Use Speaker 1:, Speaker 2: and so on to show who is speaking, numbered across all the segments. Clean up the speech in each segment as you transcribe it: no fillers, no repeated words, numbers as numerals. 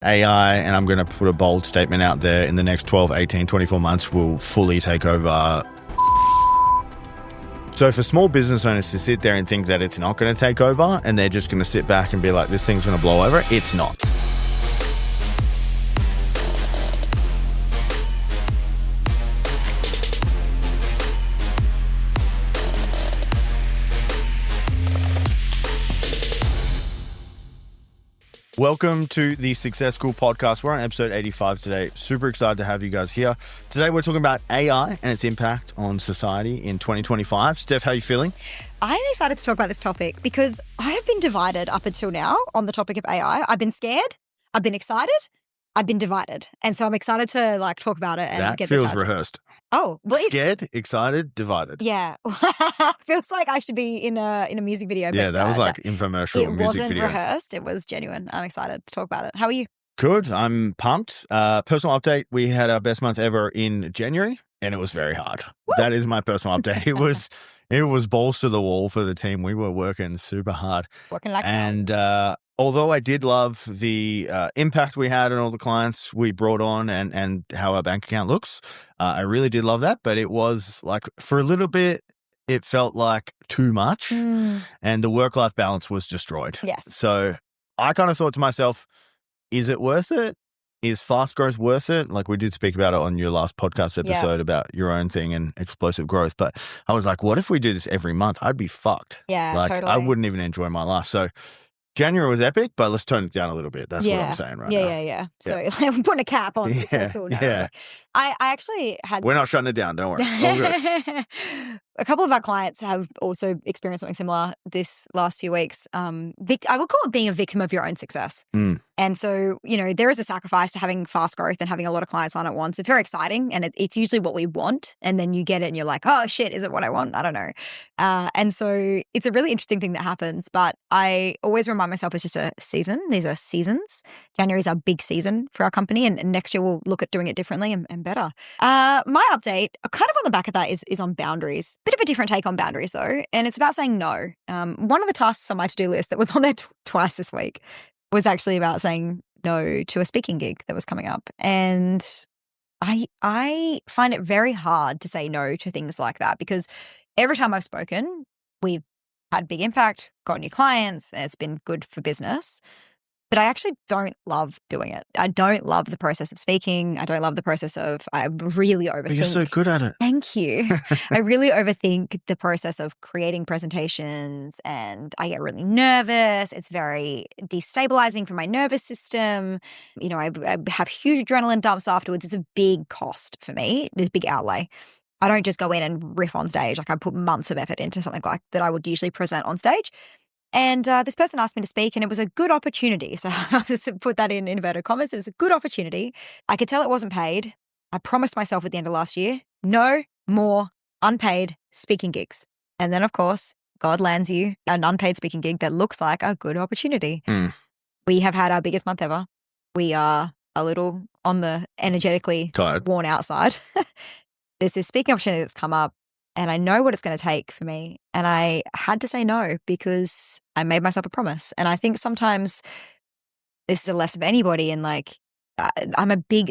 Speaker 1: AI, and I'm going to put a bold statement out there, in the next 12, 18, 24 months will fully take over. So for small business owners to sit there and think that it's not going to take over and they're just going to sit back and be like, this thing's going to blow over, it's not. Welcome to the Success School podcast. We're on episode 85 today. Super excited to have you guys here. Today we're talking about AI and its impact on society in 2025. Steph, how are you feeling?
Speaker 2: I'm excited to talk about this topic because I have been divided up until now on the topic of AI. I've been scared, I've been excited, I've been divided. And so I'm excited to talk about it and
Speaker 1: that
Speaker 2: get this
Speaker 1: feels
Speaker 2: out.
Speaker 1: Rehearsed.
Speaker 2: Oh, well,
Speaker 1: Scared, excited, divided.
Speaker 2: Yeah. Feels like I should be in a music video.
Speaker 1: Yeah,
Speaker 2: but,
Speaker 1: that was like infomercial music video.
Speaker 2: It wasn't rehearsed. It was genuine. I'm excited to talk about it. How are you?
Speaker 1: Good. I'm pumped. Personal update. We had our best month ever in January and it was very hard. Woo! That is my personal update. It was balls to the wall for the team. We were working super hard.
Speaker 2: Working like
Speaker 1: And although I did love the impact we had on all the clients we brought on and how our bank account looks, I really did love that. But it was like, for a little bit, it felt like too much and the work-life balance was destroyed.
Speaker 2: Yes.
Speaker 1: So I kind of thought to myself, is it worth it? Is fast growth worth it? Like we did speak about it on your last podcast episode about your own thing and explosive growth. But I was like, what if we do this every month? I'd be fucked.
Speaker 2: Yeah,
Speaker 1: like,
Speaker 2: totally.
Speaker 1: I wouldn't even enjoy my life. So January was epic, but let's tone it down a little bit. That's what I'm saying right now.
Speaker 2: Yeah. So I'm putting a cap on successful.
Speaker 1: Yeah.
Speaker 2: I actually had...
Speaker 1: We're not shutting it down. Don't worry. All good.
Speaker 2: A couple of our clients have also experienced something similar this last few weeks. I would call it being a victim of your own success. And so, there is a sacrifice to having fast growth and having a lot of clients on at once. It's very exciting and it's usually what we want. And then you get it and you're like, oh shit, is it what I want? I don't know. And so it's a really interesting thing that happens. But I always remind myself it's just a season. These are seasons. January is our big season for our company. And next year we'll look at doing it differently and better. My update, kind of on the back of that, is on boundaries. Bit of a different take on boundaries though. And it's about saying no. One of the tasks on my to-do list that was on there twice this week was actually about saying no to a speaking gig that was coming up. And I find it very hard to say no to things like that because every time I've spoken, we've had big impact, got new clients, and it's been good for business. But I actually don't love doing it. I don't love the process of speaking. I don't love the process of, I really overthink.
Speaker 1: But you're so good at it.
Speaker 2: Thank you. I really overthink the process of creating presentations and I get really nervous. It's very destabilizing for my nervous system. I have huge adrenaline dumps afterwards. It's a big cost for me. It's a big outlay. I don't just go in and riff on stage. Like I put months of effort into something like that I would usually present on stage. And this person asked me to speak and it was a good opportunity. So I just put that in inverted commas. It was a good opportunity. I could tell it wasn't paid. I promised myself at the end of last year, no more unpaid speaking gigs. And then, of course, God lands you an unpaid speaking gig that looks like a good opportunity. We have had our biggest month ever. We are a little on the energetically
Speaker 1: tired,
Speaker 2: worn out side. There's this speaking opportunity that's come up. And I know what it's going to take for me. And I had to say no because I made myself a promise. And I think sometimes this is a lesson of anybody. And I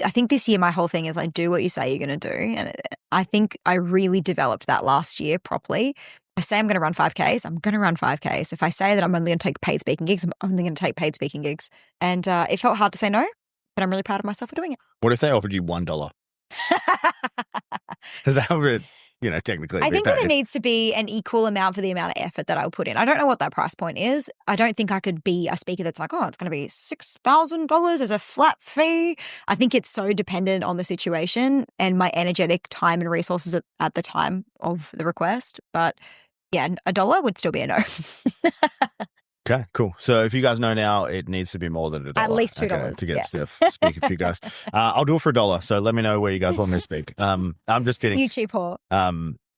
Speaker 2: think this year my whole thing is do what you say you're going to do. And I think I really developed that last year properly. I say I'm going to run 5Ks, I'm going to run 5Ks. If I say that I'm only going to take paid speaking gigs, I'm only going to take paid speaking gigs. And it felt hard to say no, but I'm really proud of myself for doing it.
Speaker 1: What if they offered you $1? Is that would, technically
Speaker 2: I think that it needs to be an equal amount for the amount of effort that I would put in. I don't know what that price point is. I don't think I could be a speaker that's like, oh, it's going to be $6,000 as a flat fee. I think it's so dependent on the situation and my energetic time and resources at the time of the request. But yeah, $1 would still be a no.
Speaker 1: Okay, cool. So if you guys know now, it needs to be more than $1.
Speaker 2: At least $2
Speaker 1: to get Steph speaking for you guys. I'll do it for $1. So let me know where you guys want me to speak. I'm just kidding.
Speaker 2: You cheap whore.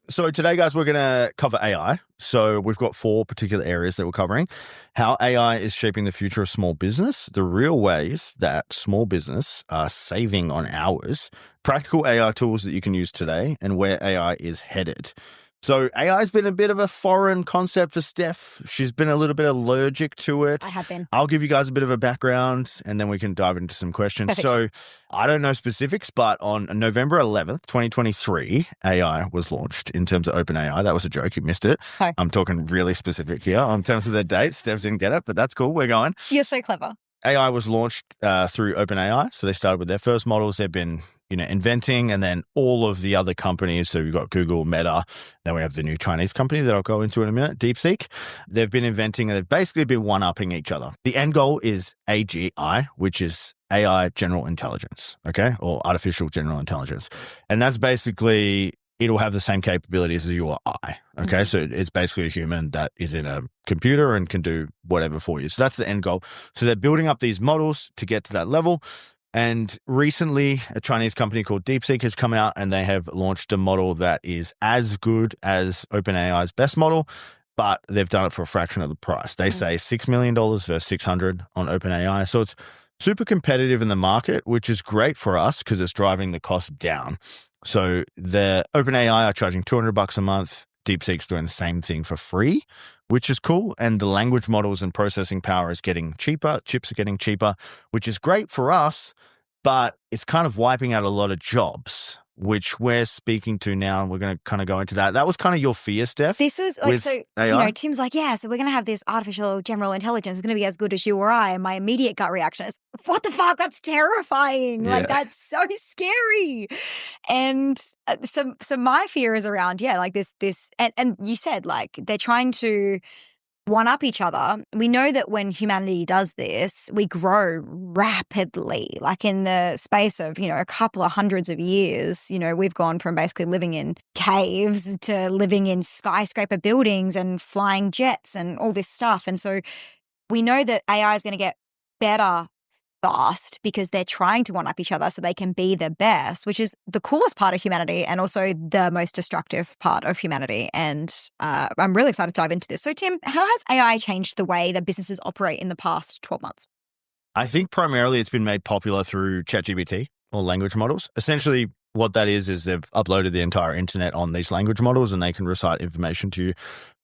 Speaker 1: So today, guys, we're going to cover AI. So we've got 4 particular areas that we're covering. How AI is shaping the future of small business, the real ways that small business are saving on hours, practical AI tools that you can use today, and where AI is headed. So AI has been a bit of a foreign concept for Steph. She's been a little bit allergic to it.
Speaker 2: I have been.
Speaker 1: I'll give you guys a bit of a background and then we can dive into some questions.
Speaker 2: Perfect.
Speaker 1: So I don't know specifics, but on November 11th, 2023, AI was launched in terms of OpenAI. That was a joke. You missed it.
Speaker 2: Hi.
Speaker 1: I'm talking really specific here in terms of the dates. Steph didn't get it, but that's cool. We're going.
Speaker 2: You're so clever.
Speaker 1: AI was launched through OpenAI. So they started with their first models. They've been, inventing, and then all of the other companies. So we've got Google, Meta. Then we have the new Chinese company that I'll go into in a minute, DeepSeek. They've been inventing and they've basically been one-upping each other. The end goal is AGI, which is AI general intelligence, okay? Or artificial general intelligence. And that's basically, it'll have the same capabilities as your eye, okay? Mm-hmm. So it's basically a human that is in a computer and can do whatever for you. So that's the end goal. So they're building up these models to get to that level. And recently, a Chinese company called DeepSeek has come out and they have launched a model that is as good as OpenAI's best model, but they've done it for a fraction of the price. They say $6 million versus $600 on OpenAI. So it's super competitive in the market, which is great for us because it's driving the cost down. So the OpenAI are charging $200 a month. DeepSeek's doing the same thing for free, which is cool. And the language models and processing power is getting cheaper. Chips are getting cheaper, which is great for us, but it's kind of wiping out a lot of jobs, which we're speaking to now. And we're going to kind of go into that. That was kind of your fear, Steph.
Speaker 2: This was like, so, AI? Tim's like, yeah, so we're going to have this artificial general intelligence. It's going to be as good as you or I. And my immediate gut reaction is, what the fuck? That's terrifying. Yeah. Like, that's so scary. And so my fear is around, like this, and you said, like, they're trying to one up each other. We know that when humanity does this, we grow rapidly. Like in the space of, a couple of hundreds of years, we've gone from basically living in caves to living in skyscraper buildings and flying jets and all this stuff. And so we know that AI is going to get better fast because they're trying to one up each other so they can be the best, which is the coolest part of humanity and also the most destructive part of humanity. And I'm really excited to dive into this. So Tim, how has AI changed the way that businesses operate in the past 12 months?
Speaker 1: I think primarily it's been made popular through ChatGPT or language models. Essentially what that is they've uploaded the entire internet on these language models and they can recite information to you,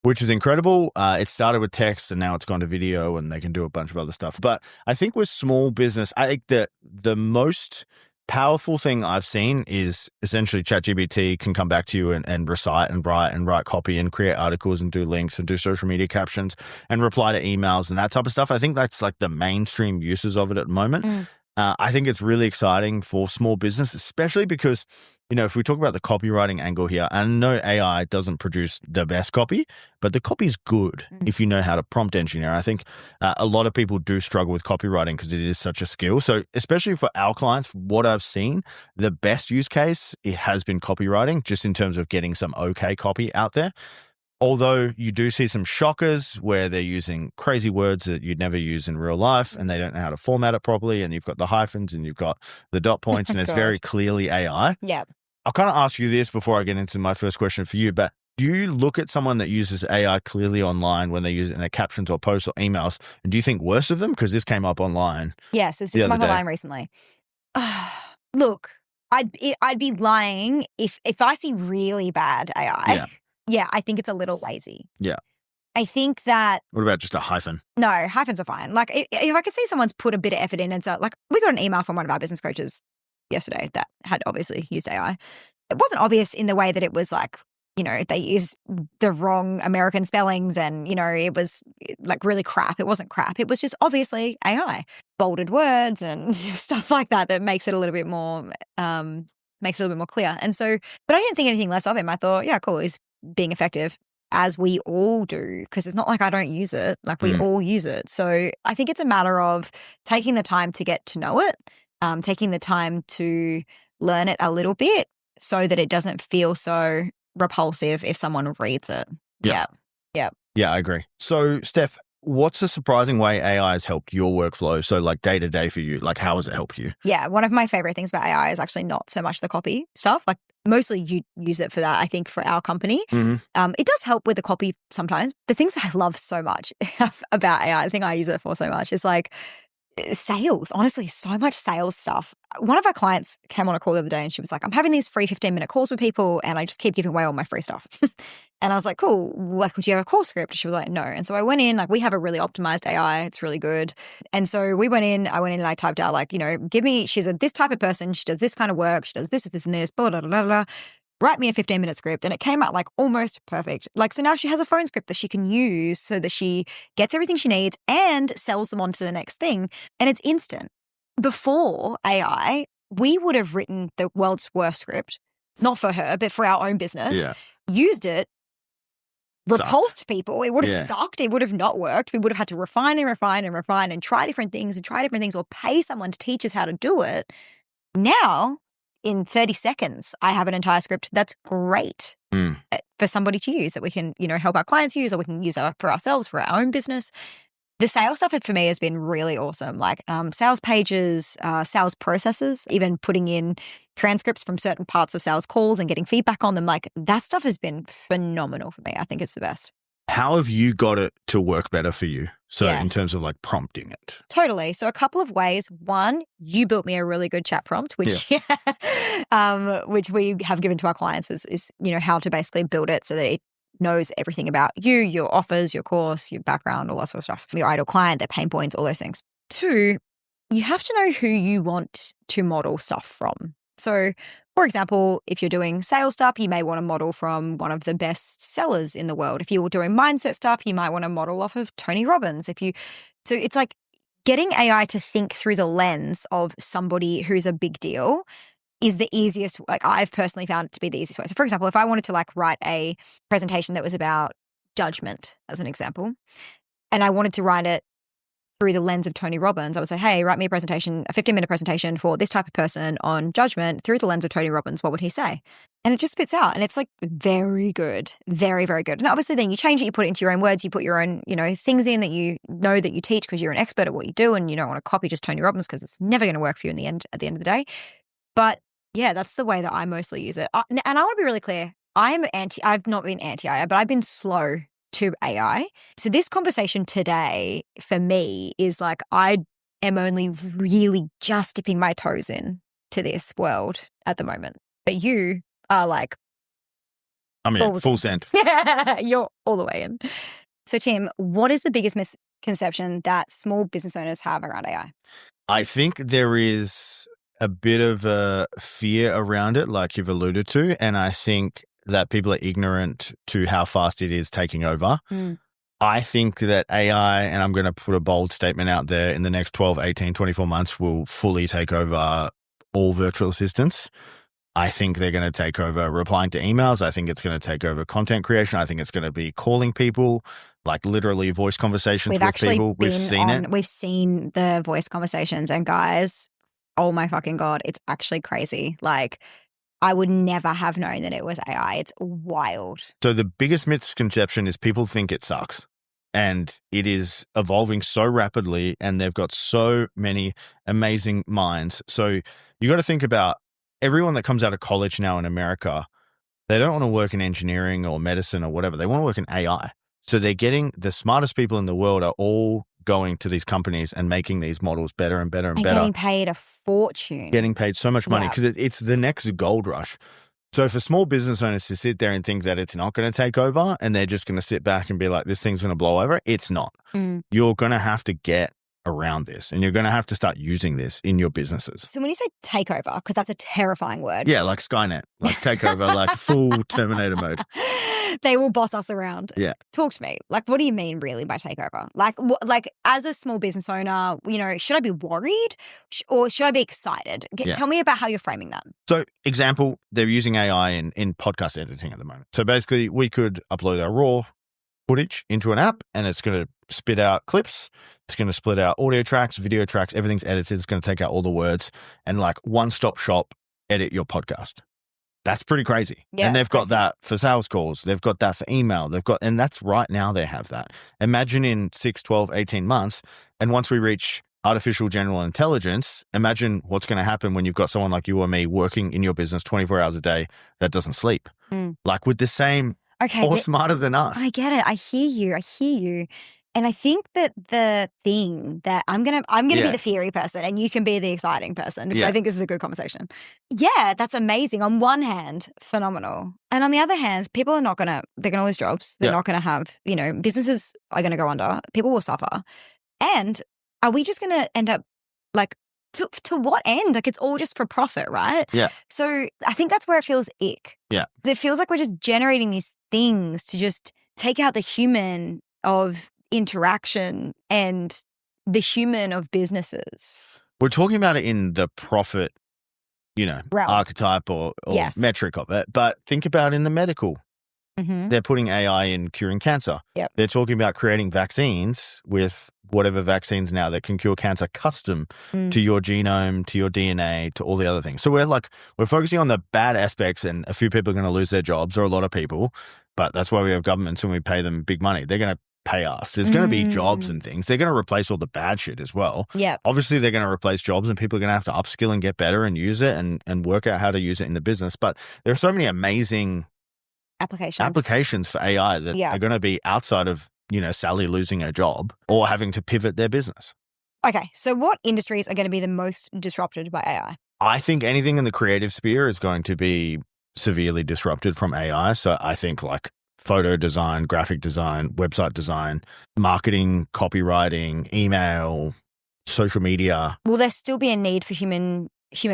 Speaker 1: which is incredible. It started with text and now it's gone to video and they can do a bunch of other stuff. But I think with small business, I think that the most powerful thing I've seen is essentially ChatGPT can come back to you and recite and write copy and create articles and do links and do social media captions and reply to emails and that type of stuff. I think that's like the mainstream uses of it at the moment. I think it's really exciting for small business, especially because, if we talk about the copywriting angle here, I know AI doesn't produce the best copy, but the copy is good if you know how to prompt engineer. I think a lot of people do struggle with copywriting because it is such a skill. So especially for our clients, what I've seen, the best use case, it has been copywriting, just in terms of getting some okay copy out there. Although you do see some shockers where they're using crazy words that you'd never use in real life and they don't know how to format it properly. And you've got the hyphens and you've got the dot points and it's very clearly AI.
Speaker 2: Yeah.
Speaker 1: I'll kind of ask you this before I get into my first question for you, but do you look at someone that uses AI clearly online when they use it in their captions or posts or emails? And do you think worse of them? Because this came up online.
Speaker 2: Yes, it's come up online recently. Look, I'd be lying if I see really bad AI.
Speaker 1: Yeah.
Speaker 2: Yeah, I think it's a little lazy.
Speaker 1: Yeah.
Speaker 2: I think that...
Speaker 1: What about just a hyphen?
Speaker 2: No, hyphens are fine. Like, if I could see someone's put a bit of effort in and so, like, we got an email from one of our business coaches yesterday that had obviously used AI. It wasn't obvious in the way that it was like, they used the wrong American spellings and, it was like really crap. It wasn't crap. It was just obviously AI. Bolded words and stuff like that makes it a little bit more, clear. And so, but I didn't think anything less of him. I thought, yeah, cool. He's being effective, as we all do, because it's not like I don't use it. Like we all use it. So I think it's a matter of taking the time to get to know it, taking the time to learn it a little bit so that it doesn't feel so repulsive if someone reads it. Yeah.
Speaker 1: Yeah, I agree. So Steph, what's a surprising way AI has helped your workflow? So like day to day for you, like how has it helped you?
Speaker 2: Yeah, one of my favorite things about AI is actually not so much the copy stuff. Like mostly you use it for that, I think, for our company. It does help with the copy sometimes. The things that I love so much about AI, the thing I use it for so much is like Sales, honestly, so much sales stuff. One of our clients came on a call the other day and she was like, I'm having these free 15-minute calls with people and I just keep giving away all my free stuff. And I was like, cool, like, would you have a call script? She was like, no. And so I went in, like, we have a really optimized AI. It's really good. And so I went in and I typed out, like, she's this type of person. She does this kind of work. She does this, this, and this, blah, blah, blah, blah, blah. Write me a 15-minute script. And it came out like almost perfect. Like, so now she has a phone script that she can use so that she gets everything she needs and sells them on to the next thing. And it's instant. Before AI, we would have written the world's worst script, not for her, but for our own business, used it, repulsed people. It would have sucked. It would have not worked. We would have had to refine and refine and refine and try different things or pay someone to teach us how to do it. Now, in 30 seconds, I have an entire script that's great for somebody to use that we can, help our clients use, or we can use for ourselves, for our own business. The sales stuff for me has been really awesome, like sales pages, sales processes, even putting in transcripts from certain parts of sales calls and getting feedback on them. Like, that stuff has been phenomenal for me. I think it's the best.
Speaker 1: How have you got it to work better for you? So in terms of like prompting it.
Speaker 2: Totally. So a couple of ways. One, you built me a really good chat prompt, which which we have given to our clients is how to basically build it so that it knows everything about you, your offers, your course, your background, all that sort of stuff, your ideal client, their pain points, all those things. Two, you have to know who you want to model stuff from. So, for example, if you're doing sales stuff, you may want to model from one of the best sellers in the world. If you're doing mindset stuff, you might want to model off of Tony Robbins. So it's like getting AI to think through the lens of somebody who's a big deal is the easiest. Like, I've personally found it to be the easiest way. So, for example, if I wanted to like write a presentation that was about judgment, as an example, and I wanted to write it through the lens of Tony Robbins, I would say, hey, write me a 15-minute presentation for this type of person on judgment through the lens of Tony Robbins. What would he say? And it just spits out. And it's like very good, very, very good. And obviously then you change it, you put it into your own words, you put your own, things in that that you teach because you're an expert at what you do, and you don't want to copy just Tony Robbins because it's never going to work for you at the end of the day. But yeah, that's the way that I mostly use it. And I want to be really clear. I've not been anti-AI, but I've been slow to AI. So this conversation today for me is like, I am only really just dipping my toes in to this world at the moment. But you are like,
Speaker 1: I'm in full send.
Speaker 2: You're all the way in. So Tim, what is the biggest misconception that small business owners have around AI?
Speaker 1: I think there is a bit of a fear around it, like you've alluded to. And I think that people are ignorant to how fast it is taking over. I think that AI, and I'm going to put a bold statement out there, in the next 12, 18, 24 months will fully take over all virtual assistants. I think they're going to take over replying to emails. I think it's going to take over content creation. I think it's going to be calling people, like literally voice conversations with people. We've seen it.
Speaker 2: We've seen the voice conversations, and guys, oh my fucking God, it's actually crazy. Like, I would never have known that it was AI. It's wild.
Speaker 1: So the biggest misconception is people think it sucks. And it is evolving so rapidly, and they've got so many amazing minds. So you got to think about everyone that comes out of college now in America. They don't want to work in engineering or medicine or whatever. They want to work in AI. So they're getting the smartest people in the world are all going to these companies and making these models better and better and better.
Speaker 2: Getting paid a fortune.
Speaker 1: Getting paid so much money because it's the next gold rush. So for small business owners to sit there and think that it's not going to take over and they're just going to sit back and be like, this thing's going to blow over, it's not. You're going to have to get around this, and you're going to have to start using this in your businesses.
Speaker 2: So when you say takeover, because that's a terrifying word.
Speaker 1: Yeah, like Skynet, like takeover, like full Terminator mode.
Speaker 2: They will boss us around.
Speaker 1: Yeah.
Speaker 2: Talk to me. Like, what do you mean really by takeover? Like as a small business owner, should I be worried or should I be excited? Tell me about how you're framing that.
Speaker 1: So example, they're using AI in podcast editing at the moment. So basically we could upload our raw footage into an app and it's going to spit out clips. It's going to split out audio tracks, video tracks, everything's edited. It's going to take out all the words and like one-stop shop, edit your podcast. That's pretty crazy. Yeah, and they've got that for sales calls. They've got that for email. And that's right now they have that. Imagine in 6, 12, 18 months. And once we reach artificial general intelligence, imagine what's going to happen when you've got someone like you or me working in your business 24 hours a day that doesn't sleep. Like with the same or smarter than us.
Speaker 2: I get it. I hear you. And I think that the thing that I'm gonna be the theory person and you can be the exciting person, because I think this is a good conversation. Yeah, that's amazing. On one hand, phenomenal. And on the other hand, people are they're gonna lose jobs. They're not gonna have, businesses are gonna go under. People will suffer. And are we just gonna end up like to what end? Like, it's all just for profit, right?
Speaker 1: Yeah.
Speaker 2: So I think that's where it feels ick.
Speaker 1: Yeah.
Speaker 2: It feels like we're just generating these things to just take out the human of interaction and the human of businesses.
Speaker 1: We're talking about it in the profit, realm. Archetype or metric of it. But think about in the medical. Mm-hmm. They're putting AI in curing cancer.
Speaker 2: Yep.
Speaker 1: They're talking about creating vaccines with whatever vaccines now that can cure cancer custom to your genome, to your DNA, to all the other things. So we're focusing on the bad aspects, and a few people are going to lose their jobs, or a lot of people. But that's why we have governments and we pay them big money. They're going to pay us. There's going to be jobs and things. They're going to replace all the bad shit as well.
Speaker 2: Yeah.
Speaker 1: Obviously, they're going to replace jobs, and people are going to have to upskill and get better and use it and work out how to use it in the business. But there are so many amazing applications for AI that are going to be outside of, Sally losing her job or having to pivot their business.
Speaker 2: Okay. So what industries are going to be the most disrupted by AI?
Speaker 1: I think anything in the creative sphere is going to be severely disrupted from AI. So I think like photo design, graphic design, website design, marketing, copywriting, email, social media.
Speaker 2: Will there still be a need for human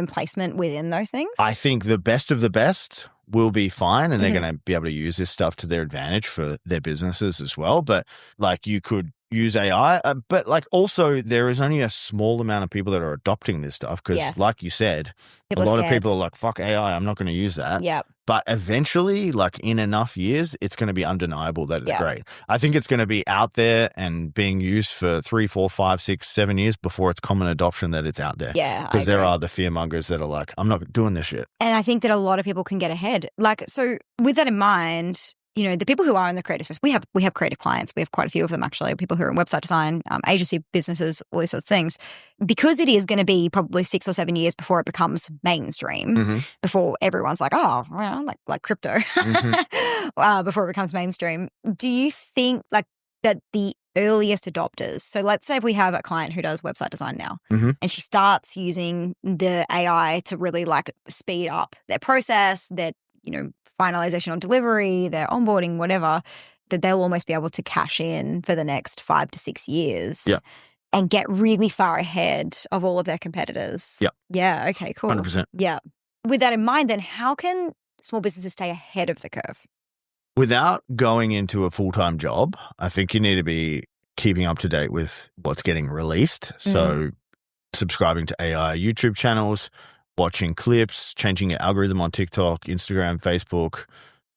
Speaker 2: placement within those things?
Speaker 1: I think the best of the best will be fine, and they're going to be able to use this stuff to their advantage for their businesses as well. But like, you could use AI, but like also there is only a small amount of people that are adopting this stuff because like you said, a lot of people are like, fuck AI, I'm not going to use that.
Speaker 2: Yeah.
Speaker 1: But eventually, like in enough years, it's going to be undeniable that it's great. I think it's going to be out there and being used for 3, 4, 5, 6, 7 years before it's common adoption that it's out there.
Speaker 2: Yeah.
Speaker 1: Because there are the fearmongers that are like, I'm not doing this shit.
Speaker 2: And I think that a lot of people can get ahead. Like, so with that in mind, the people who are in the creative space, we have creative clients. We have quite a few of them, actually, people who are in website design, agency businesses, all these sorts of things. Because it is going to be probably 6 or 7 years before it becomes mainstream, before everyone's like, oh, well, like crypto, before it becomes mainstream. Do you think like that the earliest adopters, so let's say if we have a client who does website design now and she starts using the AI to really like speed up their process, their, finalization on delivery, their onboarding, whatever, that they'll almost be able to cash in for the next 5 to 6 years and get really far ahead of all of their competitors.
Speaker 1: Yeah.
Speaker 2: Yeah. Okay, cool.
Speaker 1: 100%.
Speaker 2: Yeah. With that in mind, then how can small businesses stay ahead of the curve?
Speaker 1: Without going into a full-time job, I think you need to be keeping up to date with what's getting released. So subscribing to AI YouTube channels, watching clips, changing your algorithm on TikTok, Instagram, Facebook,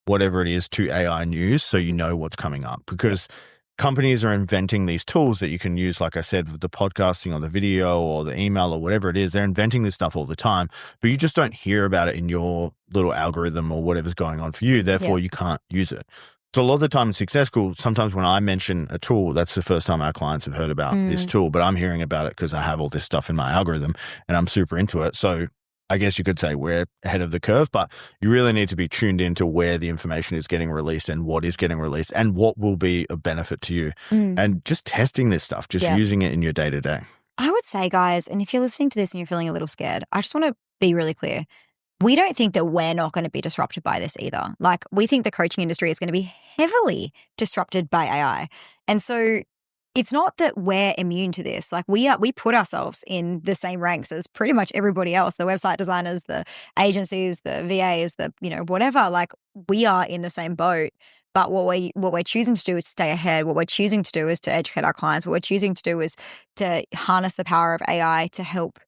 Speaker 1: whatever it is, to AI news so you know what's coming up. Because companies are inventing these tools that you can use, like I said, with the podcasting or the video or the email or whatever it is. They're inventing this stuff all the time, but you just don't hear about it in your little algorithm or whatever's going on for you. Therefore, you can't use it. So a lot of the time in Success School, sometimes when I mention a tool, that's the first time our clients have heard about this tool, but I'm hearing about it because I have all this stuff in my algorithm and I'm super into it. So I guess you could say we're ahead of the curve, but you really need to be tuned into where the information is getting released and what is getting released and what will be a benefit to you. And just testing this stuff, just using it in your day-to-day.
Speaker 2: I would say, guys, and if you're listening to this and you're feeling a little scared, I just want to be really clear. We don't think that we're not going to be disrupted by this either. Like, we think the coaching industry is going to be heavily disrupted by AI. And so it's not that we're immune to this. Like, we put ourselves in the same ranks as pretty much everybody else, the website designers, the agencies, the VAs, the, whatever. Like, we are in the same boat. But what we're choosing to do is stay ahead. What we're choosing to do is to educate our clients. What we're choosing to do is to harness the power of AI to help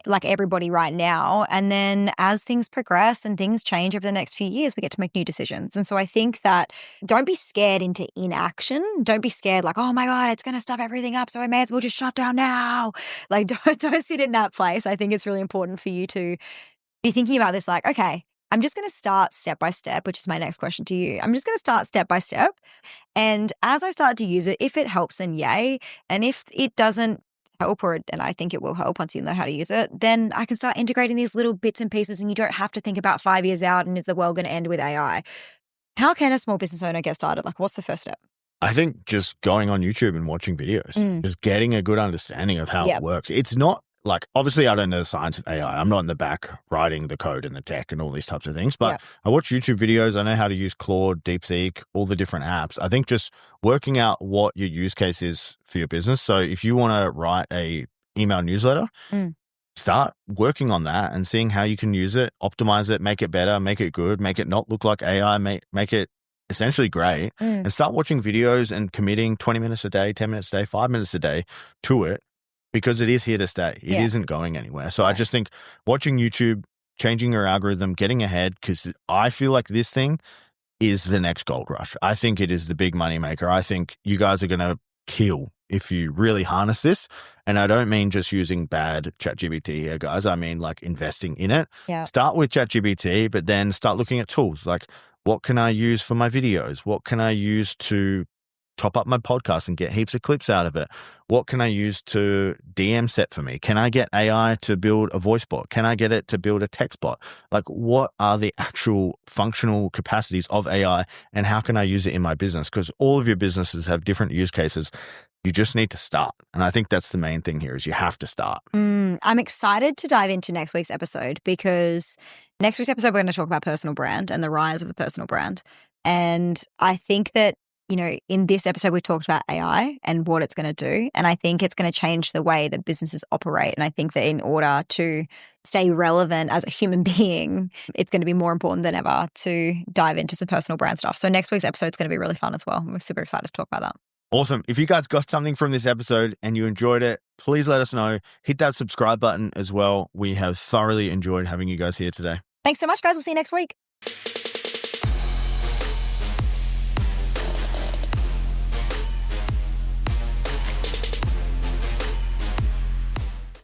Speaker 2: like everybody right now. And then as things progress and things change over the next few years, we get to make new decisions. And so I think that don't be scared into inaction. Don't be scared like, oh my God, it's going to stop everything up, so I may as well just shut down now. Like, don't sit in that place. I think it's really important for you to be thinking about this like, okay, I'm just going to start step by step, which is my next question to you. I'm just going to start step by step. And as I start to use it, if it helps, then yay. And if it doesn't help, and I think it will help once you know how to use it, then I can start integrating these little bits and pieces and you don't have to think about 5 years out and is the world going to end with AI? How can a small business owner get started? Like, what's the first step?
Speaker 1: I think just going on YouTube and watching videos, just getting a good understanding of how it works. It's not like, obviously I don't know the science of AI. I'm not in the back writing the code and the tech and all these types of things, but I watch YouTube videos. I know how to use Claude, DeepSeek, all the different apps. I think just working out what your use case is for your business. So if you want to write a email newsletter, start working on that and seeing how you can use it, optimize it, make it better, make it good, make it not look like AI, make it essentially great, and start watching videos and committing 20 minutes a day, 10 minutes a day, 5 minutes a day to it, because it is here to stay. It isn't going anywhere. So I just think watching YouTube, changing your algorithm, getting ahead, because I feel like this thing is the next gold rush. I think it is the big money maker. I think you guys are going to kill if you really harness this. And I don't mean just using bad ChatGPT here, guys. I mean like investing in it. Start with ChatGPT, but then start looking at tools like, what can I use for my videos? What can I use to top up my podcast and get heaps of clips out of it? What can I use to DM set for me? Can I get AI to build a voice bot? Can I get it to build a text bot? Like, what are the actual functional capacities of AI, and how can I use it in my business? Because all of your businesses have different use cases. You just need to start. And I think that's the main thing here, is you have to start.
Speaker 2: I'm excited to dive into next week's episode, because next week's episode, we're going to talk about personal brand and the rise of the personal brand. And I think that, you know, in this episode, we talked about AI and what it's going to do. And I think it's going to change the way that businesses operate. And I think that in order to stay relevant as a human being, it's going to be more important than ever to dive into some personal brand stuff. So next week's episode is going to be really fun as well. We're super excited to talk about that.
Speaker 1: Awesome. If you guys got something from this episode and you enjoyed it, please let us know. Hit that subscribe button as well. We have thoroughly enjoyed having you guys here today.
Speaker 2: Thanks so much, guys. We'll see you next week.